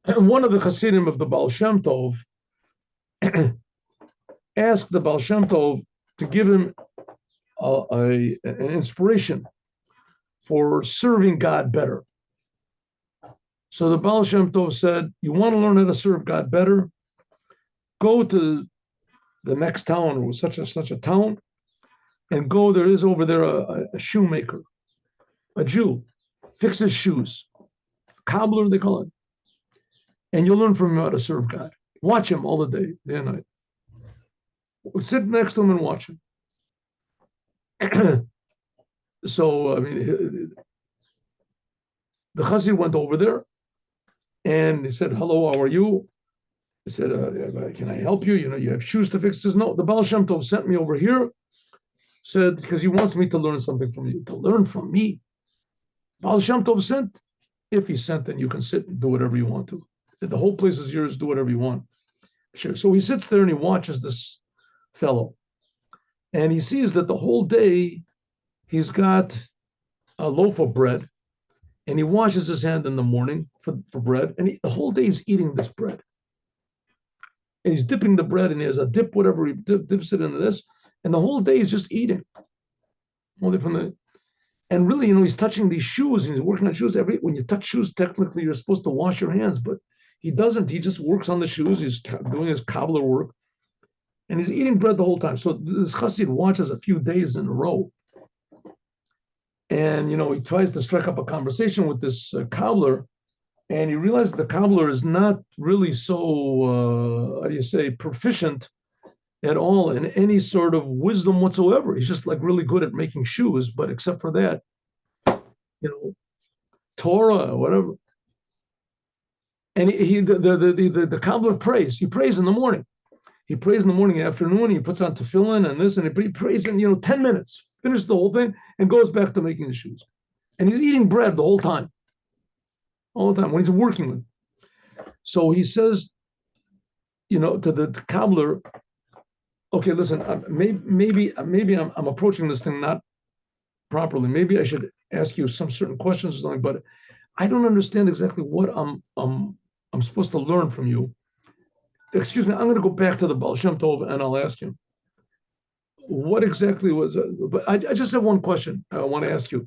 And one of the Chassidim of the Baal Shem Tov asked the Baal Shem Tov to give him an inspiration for serving God better. So the Baal Shem Tov said, you want to learn how to serve God better? Go to the next town, or such a town, and go, there is over there a shoemaker, a Jew, fixes shoes, cobbler they call it, and you'll learn from him how to serve God. Watch him all the day and night. Sit next to him and watch him. So, I mean, the Chassid went over there, and he said, hello, how are you? He said, can I help you? You know, you have shoes to fix. He says, no, the Baal Shem Tov sent me over here, said, because he wants me to learn something from you. To learn from me? Baal Shem Tov sent? If he sent, then you can sit and do whatever you want to. The whole place is yours, do whatever you want. Sure. So he sits there and he watches this fellow. And he sees that the whole day he's got a loaf of bread, and he washes his hand in the morning for bread, and the whole day he's eating this bread. And he's dipping the bread, and he has a dip, whatever, he dips it into this, and the whole day he's just eating. And really, you know, he's touching these shoes, and he's working on shoes. When you touch shoes, technically you're supposed to wash your hands, but he doesn't. He just works on the shoes. He's doing his cobbler work, and he's eating bread the whole time. So this Chassid watches a few days in a row, and, you know, he tries to strike up a conversation with this cobbler, and he realizes the cobbler is not really so, proficient at all in any sort of wisdom whatsoever. He's just like really good at making shoes, but except for that, you know, Torah or whatever. And the cobbler prays. He prays in the morning. He prays in the morning and afternoon. He puts on tefillin and this, and he prays in, 10 minutes, finishes the whole thing, and goes back to making the shoes. And he's eating bread the whole time. All the time when he's working with. So he says, to the cobbler, okay, listen, maybe I'm approaching this thing not properly. Maybe I should ask you some certain questions or something, but I don't understand exactly what I'm supposed to learn from you. Excuse me, I'm going to go back to the Baal Shem Tov and I'll ask him. What exactly was it? But I just have one question I want to ask you. I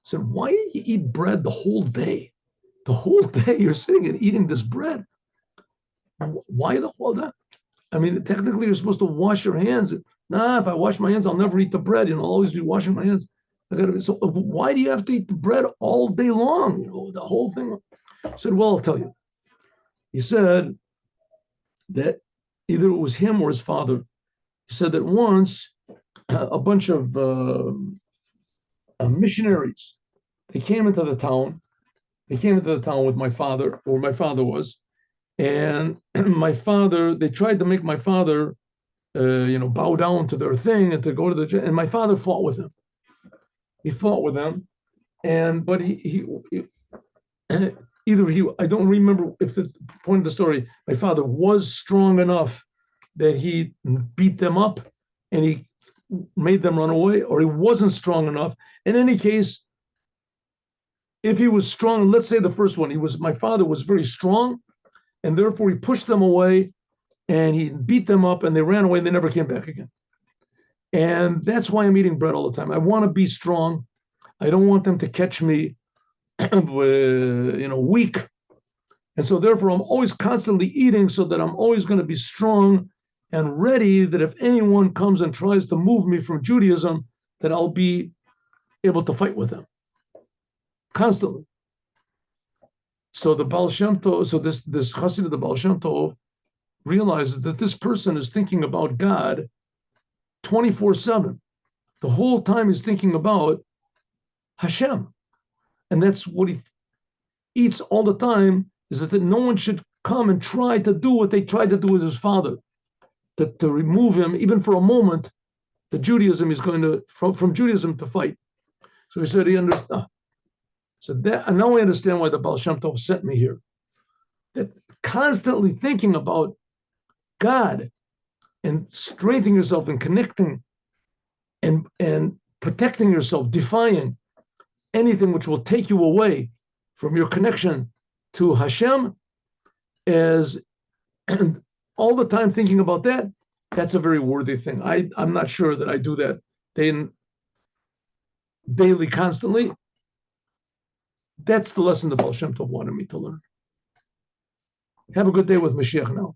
said, why do you eat bread the whole day? The whole day you're sitting and eating this bread. Why the whole day? I mean, technically you're supposed to wash your hands. Nah, if I wash my hands, I'll never eat the bread. I'll always be washing my hands. So why do you have to eat the bread all day long? The whole thing. I said, well, I'll tell you. He said that either it was him or his father. He said that once a bunch of missionaries, they came into the town. They came into the town with my father, or my father was, and they tried to make my father, bow down to their thing and to go to the, and my father fought with him. He fought with them, but he I don't remember if the point of the story, my father was strong enough that he beat them up and he made them run away, or he wasn't strong enough. In any case, if he was strong, let's say the first one, my father was very strong, and therefore he pushed them away and he beat them up and they ran away and they never came back again. And that's why I'm eating bread all the time. I want to be strong. I don't want them to catch me, weak. And so therefore I'm always constantly eating so that I'm always going to be strong and ready, that if anyone comes and tries to move me from Judaism, that I'll be able to fight with them constantly. So the Baal Shem Tov, so this Chassid of the Baal Shem Tov realizes that this person is thinking about God 24/7. The whole time he's thinking about Hashem. And that's what he eats all the time, is that no one should come and try to do what they tried to do with his father, to remove him, even for a moment. The Judaism is going to, from Judaism to fight. So he said he understood. So that, and now I understand why the Baal Shem Tov sent me here. That constantly thinking about God and strengthening yourself and connecting and protecting yourself, defying anything which will take you away from your connection to Hashem, as all the time thinking about that, that's a very worthy thing. I'm not sure that I do that daily, constantly. That's the lesson the Baal Shem Tov wanted me to learn. Have a good day with Mashiach now.